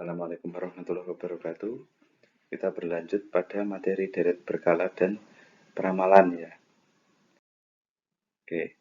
Assalamualaikum warahmatullahi wabarakatuh. Kita berlanjut pada materi deret berkala dan peramalan ya. Oke,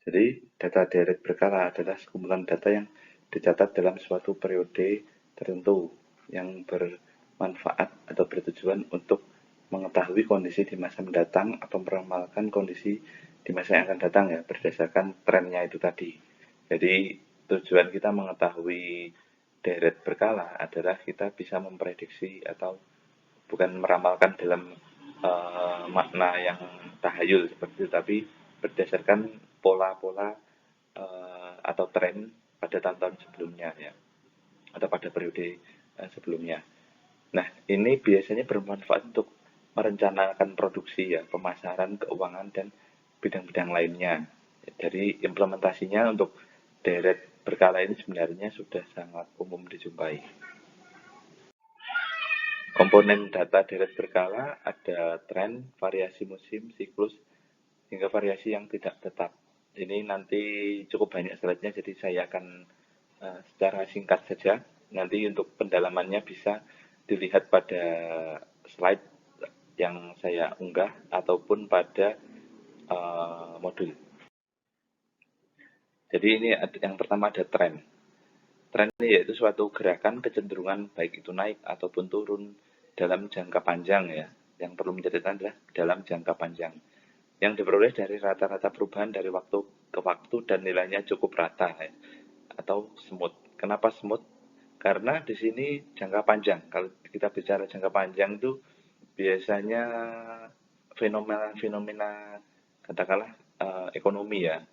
jadi data deret berkala adalah sekumpulan data yang dicatat dalam suatu periode tertentu yang bermanfaat atau bertujuan untuk mengetahui kondisi di masa mendatang atau meramalkan kondisi di masa yang akan datang ya, berdasarkan trennya itu tadi. Jadi tujuan kita mengetahui deret berkala adalah kita bisa memprediksi atau bukan meramalkan dalam makna yang tahayul seperti itu, tapi berdasarkan pola-pola atau tren pada tahun-tahun sebelumnya ya, atau pada periode sebelumnya. Nah, ini biasanya bermanfaat untuk merencanakan produksi ya, pemasaran, keuangan, dan bidang-bidang lainnya. Jadi implementasinya untuk deret berkala ini sebenarnya sudah sangat umum dijumpai. Komponen data deret berkala ada tren, variasi musim, siklus, hingga variasi yang tidak tetap. Ini nanti cukup banyak slide-nya, jadi saya akan secara singkat saja. Nanti untuk pendalamannya bisa dilihat pada slide yang saya unggah ataupun pada modul. Jadi ini yang pertama ada tren. Tren ini yaitu suatu gerakan kecenderungan baik itu naik ataupun turun dalam jangka panjang ya. Yang perlu menjadikan adalah dalam jangka panjang. Yang diperoleh dari rata-rata perubahan dari waktu ke waktu dan nilainya cukup rata ya. Atau smooth. Kenapa smooth? Karena di sini jangka panjang. Kalau kita bicara jangka panjang itu biasanya fenomena-fenomena katakanlah ekonomi ya.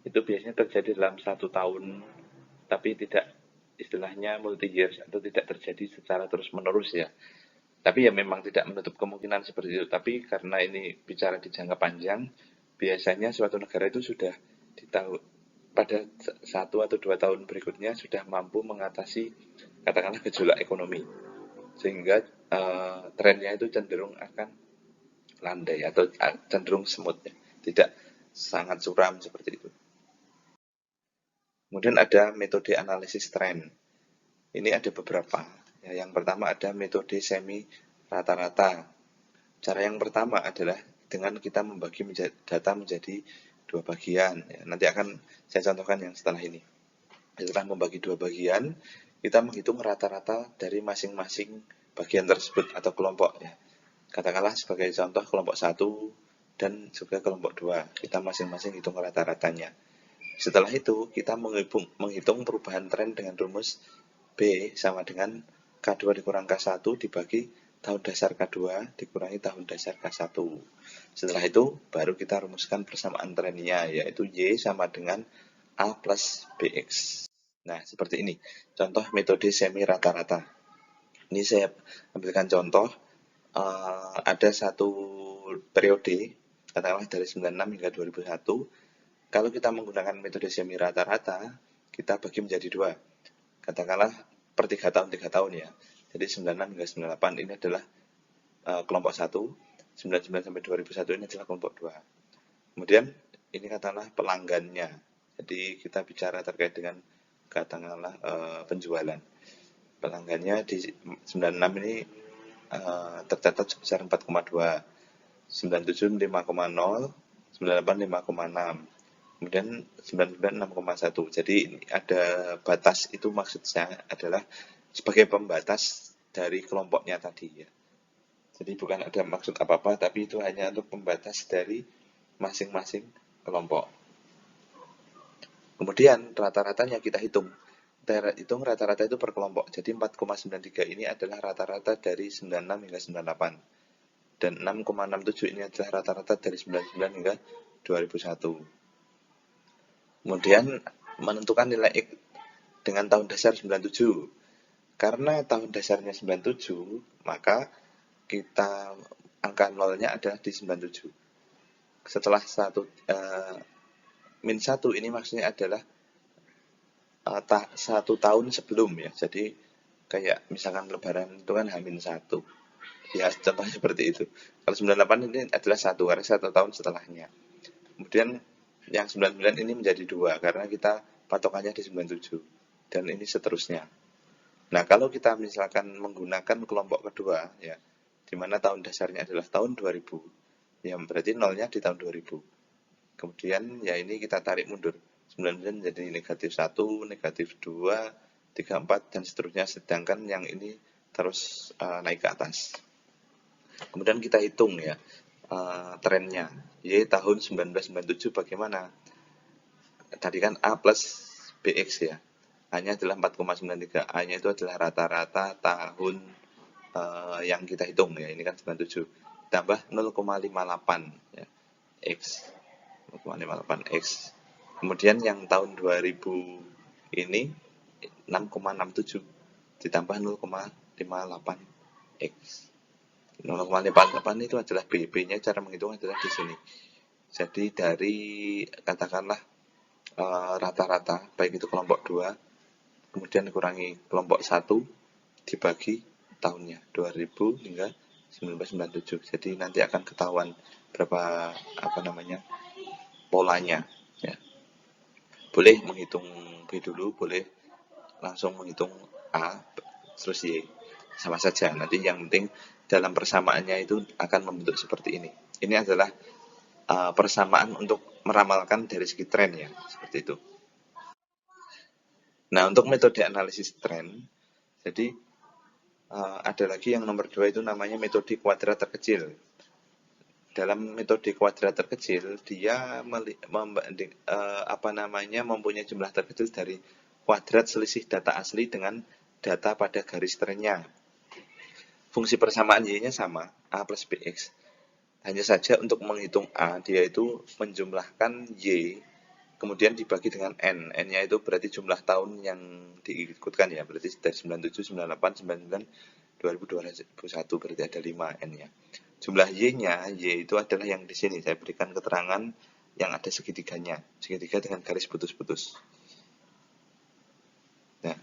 Itu biasanya terjadi dalam 1 tahun, tapi tidak istilahnya multi years atau tidak terjadi secara terus-menerus ya. Tapi ya memang tidak menutup kemungkinan seperti itu. Tapi karena ini bicara di jangka panjang, biasanya suatu negara itu sudah di tahun pada 1 atau 2 tahun berikutnya sudah mampu mengatasi katakanlah gejolak ekonomi, sehingga trennya itu cenderung akan landai atau cenderung smooth ya, tidak sangat suram seperti itu. Kemudian ada metode analisis tren. Ini ada beberapa. Ya, yang pertama ada metode semi rata-rata. Cara yang pertama adalah dengan kita membagi data menjadi 2 bagian. Ya, nanti akan saya contohkan yang setelah ini. Setelah membagi 2 bagian, kita menghitung rata-rata dari masing-masing bagian tersebut atau kelompok. Ya. Katakanlah sebagai contoh kelompok 1 dan juga kelompok 2. Kita masing-masing hitung rata-ratanya. Setelah itu, kita menghitung perubahan tren dengan rumus B sama dengan K2 dikurang K1 dibagi tahun dasar K2 dikurangi tahun dasar K1. Setelah itu, baru kita rumuskan persamaan trennya, yaitu Y sama dengan A plus BX. Nah, seperti ini. Contoh metode semi rata-rata. Ini saya ambilkan contoh. Ada satu periode, katakanlah dari 96 hingga 2001. Kalau kita menggunakan metode semi rata-rata, kita bagi menjadi 2. Katakanlah per 3 tahun 3 tahun ya. Jadi 96 hingga 98 ini adalah kelompok 1, 99 sampai 2001 ini adalah kelompok 2. Kemudian ini katakanlah pelanggannya. Jadi kita bicara terkait dengan katakanlah penjualan. Pelanggannya di 96 ini tercatat sebesar 4,2, 97 5,0, 98 5,6. Kemudian 99 6,1. Jadi ada batas, itu maksudnya adalah sebagai pembatas dari kelompoknya tadi ya. Jadi bukan ada maksud apa-apa, tapi itu hanya untuk pembatas dari masing-masing kelompok. Kemudian rata-ratanya kita hitung. Kita hitung rata-rata itu per kelompok. Jadi 4,93 ini adalah rata-rata dari 96 hingga 98. Dan 6,67 ini adalah rata-rata dari 99 hingga 2001. Kemudian menentukan nilai X dengan tahun dasar 97. Karena tahun dasarnya 97, maka kita angka nolnya adalah di 97. Setelah min 1 ini maksudnya adalah 1 tahun sebelum ya. Jadi kayak misalkan lebaran itu kan H-1. Ya contohnya seperti itu. Kalau 98 ini adalah 1 karena 1 tahun setelahnya. Kemudian yang 99 ini menjadi 2 karena kita patokannya di 97. Dan ini seterusnya. Nah, kalau kita misalkan menggunakan kelompok kedua, ya, di mana tahun dasarnya adalah tahun 2000, ya berarti nolnya di tahun 2000. Kemudian ya ini kita tarik mundur. 99 jadi negatif 1, negatif 2, 3, 4, dan seterusnya. Sedangkan yang ini terus naik ke atas. Kemudian kita hitung ya trennya. Y tahun 1997 bagaimana? Tadi kan A plus BX ya. A-nya adalah 4,93. A-nya itu adalah rata-rata tahun yang kita hitung ya. Ini kan 97. Tambah 0,58 ya. X. 0,58 X. Kemudian yang tahun 2000 ini 6,67 ditambah 0,58 X. 0,58 itu adalah B. B-nya cara menghitung adalah di sini. Jadi dari katakanlah rata-rata baik itu kelompok 2 kemudian dikurangi kelompok 1 dibagi tahunnya 2000 hingga 1997. Jadi nanti akan ketahuan berapa polanya ya. Boleh menghitung B dulu, boleh langsung menghitung A terus Y. Sama saja. Nanti yang penting dalam persamaannya itu akan membentuk seperti ini. Ini adalah persamaan untuk meramalkan dari segi tren ya, seperti itu. Nah, untuk metode analisis tren, jadi ada lagi yang nomor 2 itu namanya metode kuadrat terkecil. Dalam metode kuadrat terkecil, dia mempunyai jumlah terkecil dari kuadrat selisih data asli dengan data pada garis trennya. Fungsi persamaan Y-nya sama, A plus BX. Hanya saja untuk menghitung A, dia itu menjumlahkan Y, kemudian dibagi dengan N. N-nya itu berarti jumlah tahun yang diikutkan ya, berarti dari 97, 98, 99, 2000, 2001, berarti ada 5 N-nya. Jumlah Y-nya, Y itu adalah yang di sini, saya berikan keterangan yang ada segitiganya, segitiga dengan garis putus-putus. Nah,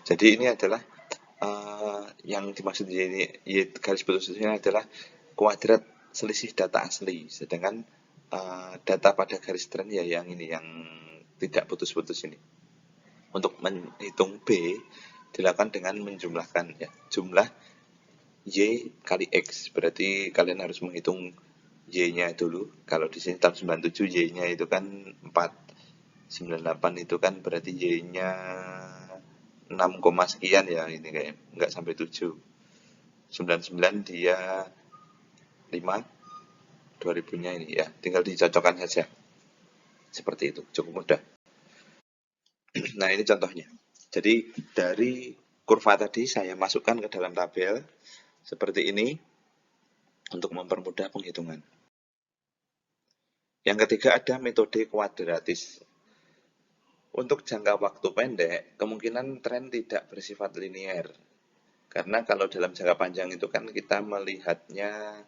jadi ini adalah yang dimaksud Y garis putus ini adalah kuadrat selisih data asli, sedangkan data pada garis tren ya yang ini, yang tidak putus-putus ini. Untuk menghitung B dilakukan dengan menjumlahkan ya jumlah Y kali X, berarti kalian harus menghitung Y-nya dulu. Kalau di sini tahun 97 Y-nya itu kan 4, 98 itu kan berarti Y-nya 6, sekian ya, ini kayak nggak sampai 7. 99 dia 5, 2000-nya ini ya, tinggal dicocokkan saja. Seperti itu, cukup mudah. Nah, ini contohnya. Jadi dari kurva tadi saya masukkan ke dalam tabel seperti ini untuk mempermudah penghitungan. Yang ketiga ada metode kuadratis. Untuk jangka waktu pendek, kemungkinan tren tidak bersifat linier. Karena kalau dalam jangka panjang itu kan kita melihatnya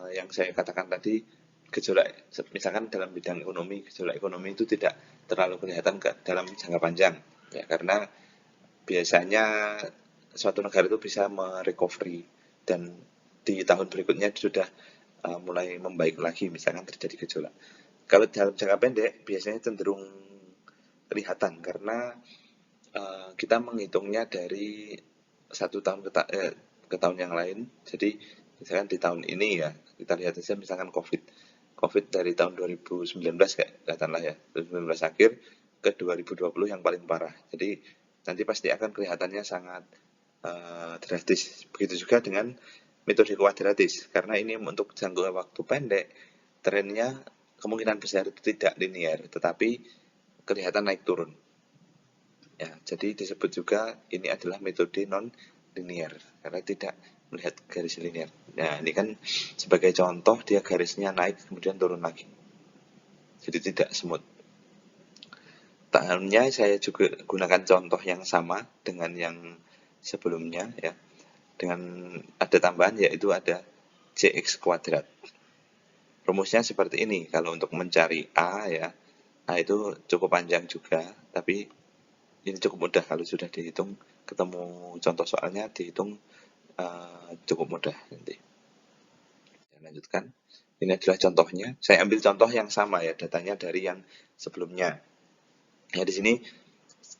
yang saya katakan tadi, gejolak, misalkan dalam bidang ekonomi, gejolak ekonomi itu tidak terlalu kelihatan dalam jangka panjang. Ya, karena biasanya suatu negara itu bisa merecovery dan di tahun berikutnya sudah mulai membaik lagi, misalkan terjadi gejolak. Kalau dalam jangka pendek biasanya cenderung kelihatan karena kita menghitungnya dari satu tahun ke tahun yang lain. Jadi misalkan di tahun ini ya, kita lihat saja misalkan COVID dari tahun 2019 katakanlah ya, 2019 akhir ke 2020 yang paling parah. Jadi nanti pasti akan kelihatannya sangat drastis. Begitu juga dengan metode kuadratis, karena ini untuk jangka waktu pendek, trennya kemungkinan besar tidak linear, tetapi kelihatan naik turun. Ya, jadi disebut juga ini adalah metode non linear karena tidak melihat garis linear. Nah, ini kan sebagai contoh dia garisnya naik kemudian turun lagi. Jadi tidak smooth. Tahunnya saya juga gunakan contoh yang sama dengan yang sebelumnya ya. Dengan ada tambahan yaitu ada CX kuadrat. Rumusnya seperti ini. Kalau untuk mencari A ya, A itu cukup panjang juga, tapi ini cukup mudah kalau sudah dihitung, ketemu contoh soalnya dihitung cukup mudah nanti. Saya lanjutkan. Ini adalah contohnya. Saya ambil contoh yang sama ya, datanya dari yang sebelumnya. Ya, di sini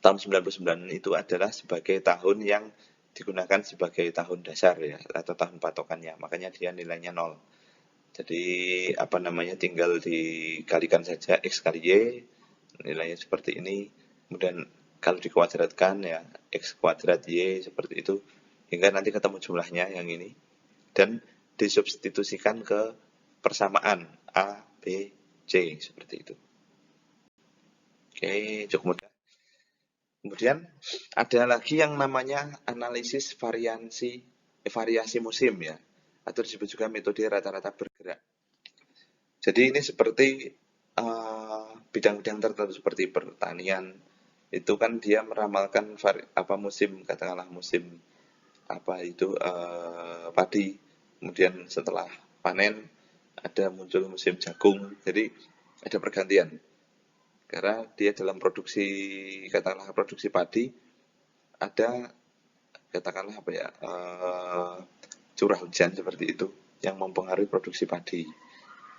tahun 99 itu adalah sebagai tahun yang digunakan sebagai tahun dasar ya, atau tahun patokannya, makanya dia nilainya 0. Jadi apa namanya, tinggal dikalikan saja X kali Y, nilainya seperti ini, kemudian kalau dikuadratkan ya X kuadrat Y seperti itu, hingga nanti ketemu jumlahnya yang ini, dan disubstitusikan ke persamaan A, B, C seperti itu. Oke, cukup mudah. Kemudian ada lagi yang namanya analisis variasi musim ya, atau disebut juga metode rata-rata bergerak. Jadi ini seperti bidang-bidang tertentu seperti pertanian, itu kan dia meramalkan musim, katakanlah musim apa itu padi, kemudian setelah panen ada muncul musim jagung, jadi ada pergantian. Karena dia dalam produksi, katakanlah produksi padi, ada katakanlah apa ya, curah hujan seperti itu yang mempengaruhi produksi padi.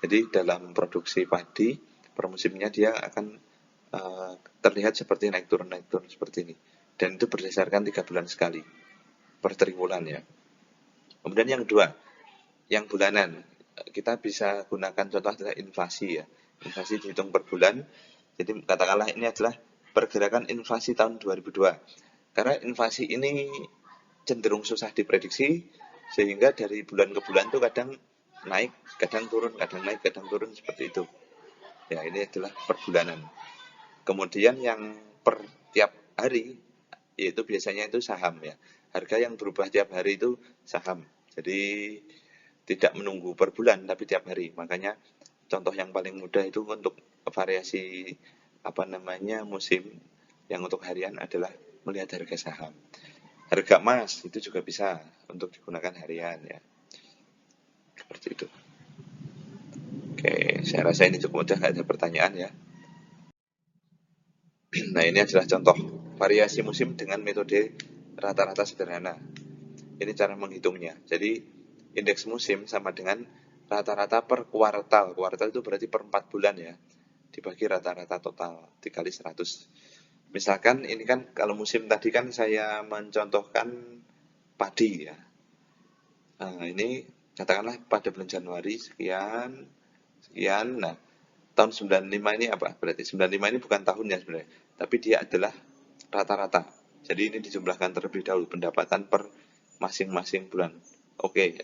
Jadi dalam produksi padi per musimnya dia akan terlihat seperti naik turun seperti ini. Dan itu berdasarkan 3 bulan sekali per triwulan ya. Kemudian yang kedua, yang bulanan, kita bisa gunakan contoh adalah inflasi ya. Inflasi dihitung per bulan. Jadi katakanlah ini adalah pergerakan inflasi tahun 2002. Karena inflasi ini cenderung susah diprediksi, sehingga dari bulan ke bulan tuh kadang naik, kadang turun, kadang naik, kadang turun seperti itu. Ya, ini adalah per bulanan. Kemudian yang per tiap hari, yaitu biasanya itu saham ya. Harga yang berubah tiap hari itu saham. Jadi tidak menunggu per bulan tapi tiap hari. Makanya contoh yang paling mudah itu untuk variasi musim yang untuk harian adalah melihat harga saham. Harga emas itu juga bisa untuk digunakan harian ya. Seperti itu. Oke, saya rasa ini cukup mudah, nggak ada pertanyaan ya. Nah, ini adalah contoh variasi musim dengan metode rata-rata sederhana. Ini cara menghitungnya. Jadi indeks musim sama dengan rata-rata per kuartal. Kuartal itu berarti per 4 bulan ya. Dibagi rata-rata total dikali 100. Misalkan ini kan kalau musim tadi kan saya mencontohkan padi ya. Nah, ini katakanlah pada bulan Januari sekian, sekian. Nah, tahun 95 ini apa? Berarti 95 ini bukan tahunnya sebenarnya, tapi dia adalah rata-rata. Jadi ini dijumlahkan terlebih dahulu pendapatan per masing-masing bulan. Oke,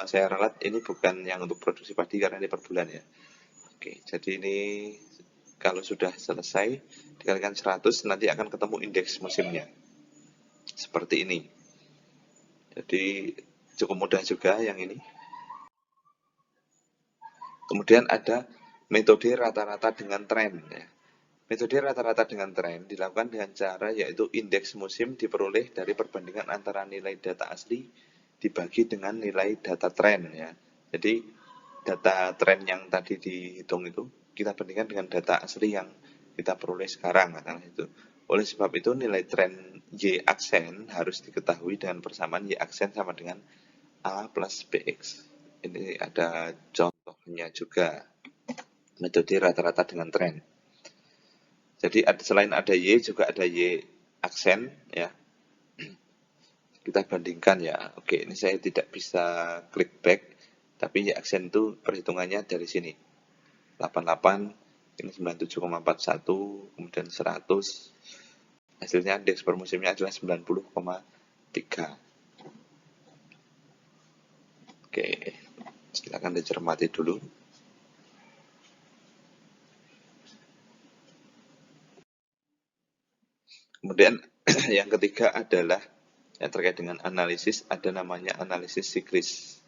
saya ralat ini bukan yang untuk produksi padi karena ini per bulan ya. Oke, jadi ini kalau sudah selesai dikalikan 100 nanti akan ketemu indeks musimnya. Seperti ini. Jadi cukup mudah juga yang ini. Kemudian ada metode rata-rata dengan tren ya. Metode rata-rata dengan tren dilakukan dengan cara yaitu indeks musim diperoleh dari perbandingan antara nilai data asli dibagi dengan nilai data tren ya. Jadi data tren yang tadi dihitung itu kita bandingkan dengan data asli yang kita peroleh sekarang katakanlah itu. Oleh sebab itu nilai tren Y aksen harus diketahui dengan persamaan Y aksen sama dengan A plus BX. Ini ada contohnya juga metode rata-rata dengan tren. Jadi selain ada Y juga ada Y aksen ya. Kita bandingkan ya. Oke, ini saya tidak bisa klik back, tapi Y aksen itu perhitungannya dari sini. 88, ini 97,41, kemudian 100. Hasilnya indeks per musimnya adalah 90,3. Oke, silakan dicermati dulu. Kemudian yang ketiga adalah yang terkait dengan analisis, ada namanya analisis siklis.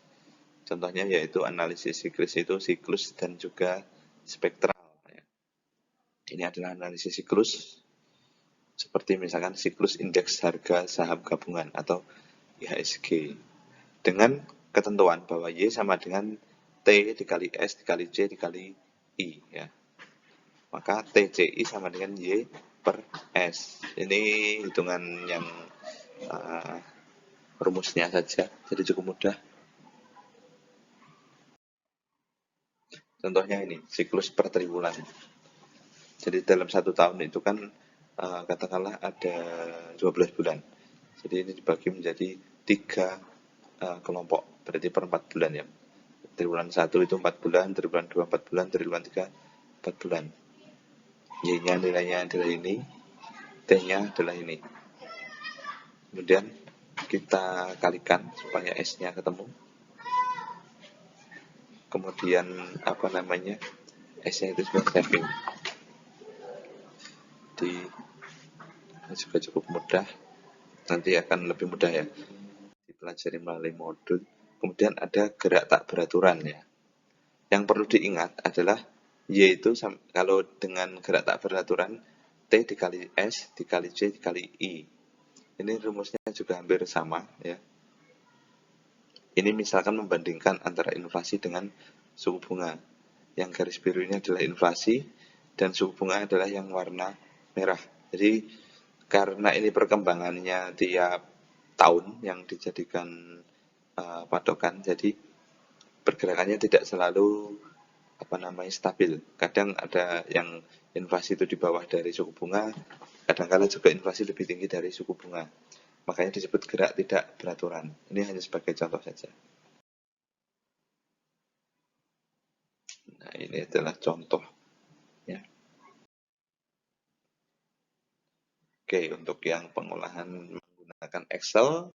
Contohnya yaitu analisis siklis itu siklus dan juga spektral. Ini adalah analisis siklus seperti misalkan siklus indeks harga saham gabungan atau IHSG dengan ketentuan bahwa Y sama dengan T dikali S dikali C dikali I ya. Maka TCI sama dengan Y per S. Ini hitungan yang rumusnya saja, jadi cukup mudah. Contohnya ini, siklus per triwulan. Jadi dalam 1 tahun itu kan katakanlah ada 12 bulan. Jadi ini dibagi menjadi 3 kelompok, berarti per 4 bulan ya. Triwulan 1 itu 4 bulan, triwulan 2 4 bulan, triwulan 3 4 bulan. Y-nya nilainya adalah ini, T-nya adalah ini. Kemudian kita kalikan supaya S-nya ketemu. Kemudian apa namanya, S-nya itu sudah saving. Jadi ini juga cukup mudah, nanti akan lebih mudah ya dipelajari melalui modul. Kemudian ada gerak tak beraturan ya. Yang perlu diingat adalah Y itu kalau dengan gerak tak beraturan, T dikali S dikali J dikali I. Ini rumusnya juga hampir sama ya. Ini misalkan membandingkan antara inflasi dengan suku bunga. Yang garis biru ini adalah inflasi dan suku bunga adalah yang warna merah. Jadi karena ini perkembangannya tiap tahun yang dijadikan patokan, jadi pergerakannya tidak selalu stabil. Kadang ada yang inflasi itu di bawah dari suku bunga, kadang-kala juga inflasi lebih tinggi dari suku bunga. Makanya disebut gerak tidak beraturan. Ini hanya sebagai contoh saja. Nah, ini adalah contoh ya. Oke, untuk yang pengolahan menggunakan Excel,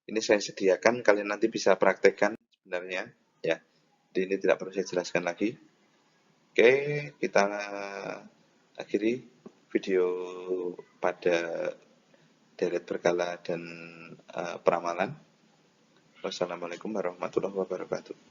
ini saya sediakan, kalian nanti bisa praktekkan sebenarnya ya. Jadi ini tidak perlu saya jelaskan lagi. Oke, kita akhiri video pada deret berkala dan peramalan. Wassalamualaikum warahmatullahi wabarakatuh.